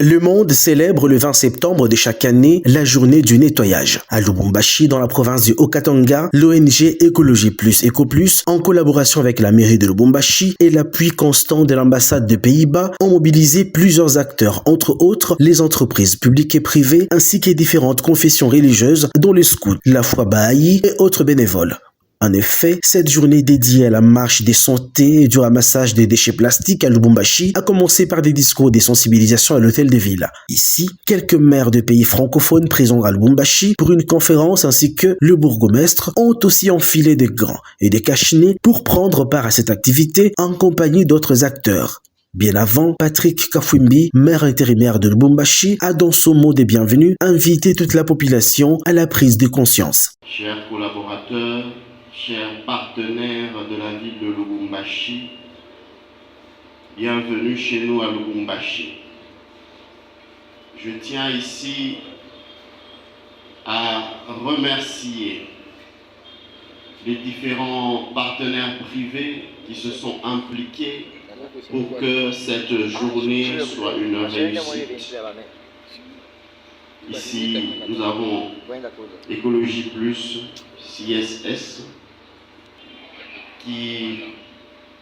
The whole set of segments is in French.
Le monde célèbre le 20 septembre de chaque année la journée du nettoyage. À Lubumbashi, dans la province du Haut-Katanga, l'ONG Écologie Plus Eco Plus, en collaboration avec la mairie de Lubumbashi et l'appui constant de l'ambassade des Pays-Bas, ont mobilisé plusieurs acteurs, entre autres les entreprises publiques et privées, ainsi que différentes confessions religieuses, dont les scouts, la foi Baha'i et autres bénévoles. En effet, cette journée dédiée à la marche des santé et du ramassage des déchets plastiques à Lubumbashi a commencé par des discours de sensibilisation à l'hôtel de ville. Ici, quelques maires de pays francophones présents à Lubumbashi pour une conférence ainsi que le bourgmestre ont aussi enfilé des gants et des cache-nez pour prendre part à cette activité en compagnie d'autres acteurs. Bien avant, Patrick Kafwimbi, maire intérimaire de Lubumbashi, a dans son mot de bienvenue invité toute la population à la prise de conscience. Chers collaborateurs, chers partenaires de la ville de Lubumbashi, bienvenue chez nous à Lubumbashi. Je tiens ici à remercier les différents partenaires privés qui se sont impliqués pour que cette journée soit une réussite. Ici, nous avons Écologie Plus, CSS, qui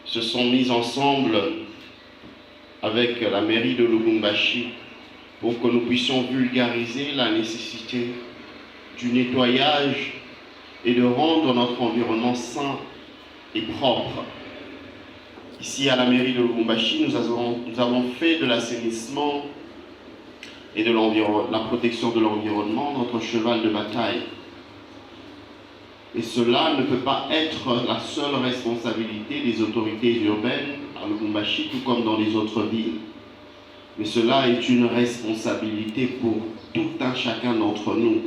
se sont mis ensemble avec la mairie de Lubumbashi pour que nous puissions vulgariser la nécessité du nettoyage et de rendre notre environnement sain et propre. Ici à la mairie de Lubumbashi, nous avons fait de l'assainissement et de la protection de l'environnement notre cheval de bataille. Et cela ne peut pas être la seule responsabilité des autorités urbaines à Lubumbashi, tout comme dans les autres villes. Mais cela est une responsabilité pour tout un chacun d'entre nous.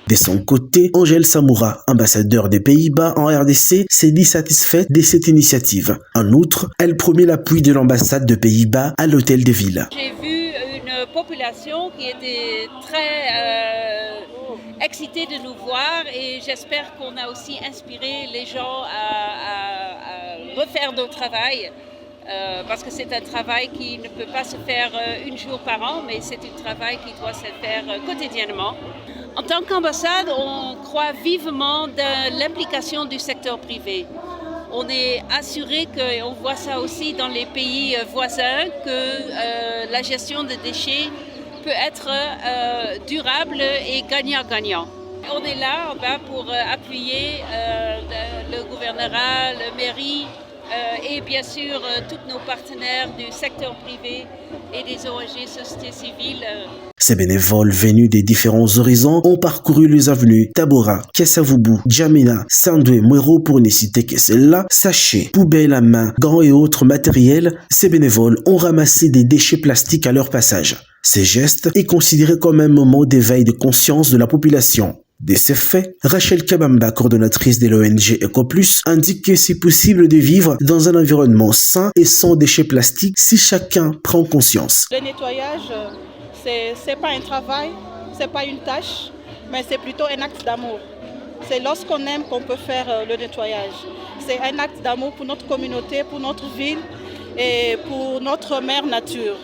De son côté, Angèle Samoura, ambassadeur des Pays-Bas en RDC, s'est dit satisfaite de cette initiative. En outre, elle promet l'appui de l'ambassade des Pays-Bas à l'hôtel de ville. J'ai vu une population qui était très excitée de nous voir et j'espère qu'on a aussi inspiré les gens à refaire notre travail. Parce que c'est un travail qui ne peut pas se faire une jour par an, mais c'est un travail qui doit se faire quotidiennement. En tant qu'ambassade, on croit vivement de l'implication du secteur privé. On est assuré qu'on voit ça aussi dans les pays voisins, que la gestion des déchets peut être durable et gagnant-gagnant. On est là pour appuyer le gouvernorat, la mairie, et bien sûr tous nos partenaires du secteur privé et des ONG société civile. Ces bénévoles venus des différents horizons ont parcouru les avenues Tabora, Kiasavubu, Djamena, Sandoué, Mwero pour ne citer que celles-là, sachets, poubelles à main, gants et autres matériels. Ces bénévoles ont ramassé des déchets plastiques à leur passage. Ces gestes est considéré comme un moment d'éveil de conscience de la population. De ce fait, Rachel Kabamba, coordonnatrice de l'ONG EcoPlus, indique que c'est possible de vivre dans un environnement sain et sans déchets plastiques si chacun prend conscience. Le nettoyage, c'est pas un travail, c'est pas une tâche, mais c'est plutôt un acte d'amour. C'est lorsqu'on aime qu'on peut faire le nettoyage. C'est un acte d'amour pour notre communauté, pour notre ville et pour notre mère nature.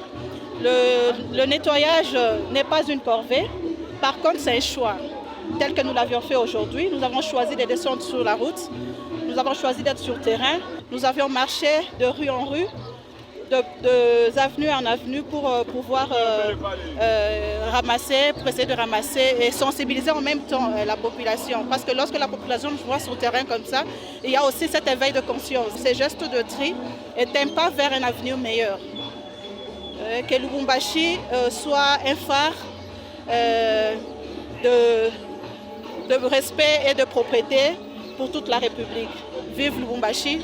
Le nettoyage n'est pas une corvée, par contre c'est un choix. Tel que nous l'avions fait aujourd'hui, nous avons choisi de descendre sur la route, nous avons choisi d'être sur le terrain, nous avions marché de rue en rue, d'avenue en avenue pour pouvoir ramasser, essayer de ramasser et sensibiliser en même temps la population. Parce que lorsque la population nous voit sur le terrain comme ça, il y a aussi cet éveil de conscience. Ces gestes de tri est un pas vers un avenir meilleur. Que Lubumbashi soit un phare de respect et de propriété pour toute la République. Vive Lubumbashi,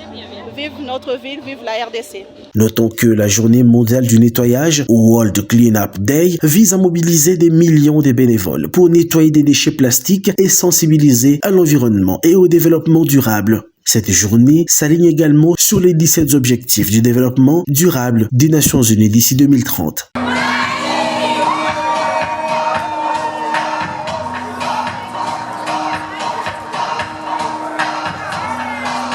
vive notre ville, vive la RDC. Notons que la journée mondiale du nettoyage, World Cleanup Day, vise à mobiliser des millions de bénévoles pour nettoyer des déchets plastiques et sensibiliser à l'environnement et au développement durable. Cette journée s'aligne également sur les 17 objectifs du développement durable des Nations Unies d'ici 2030.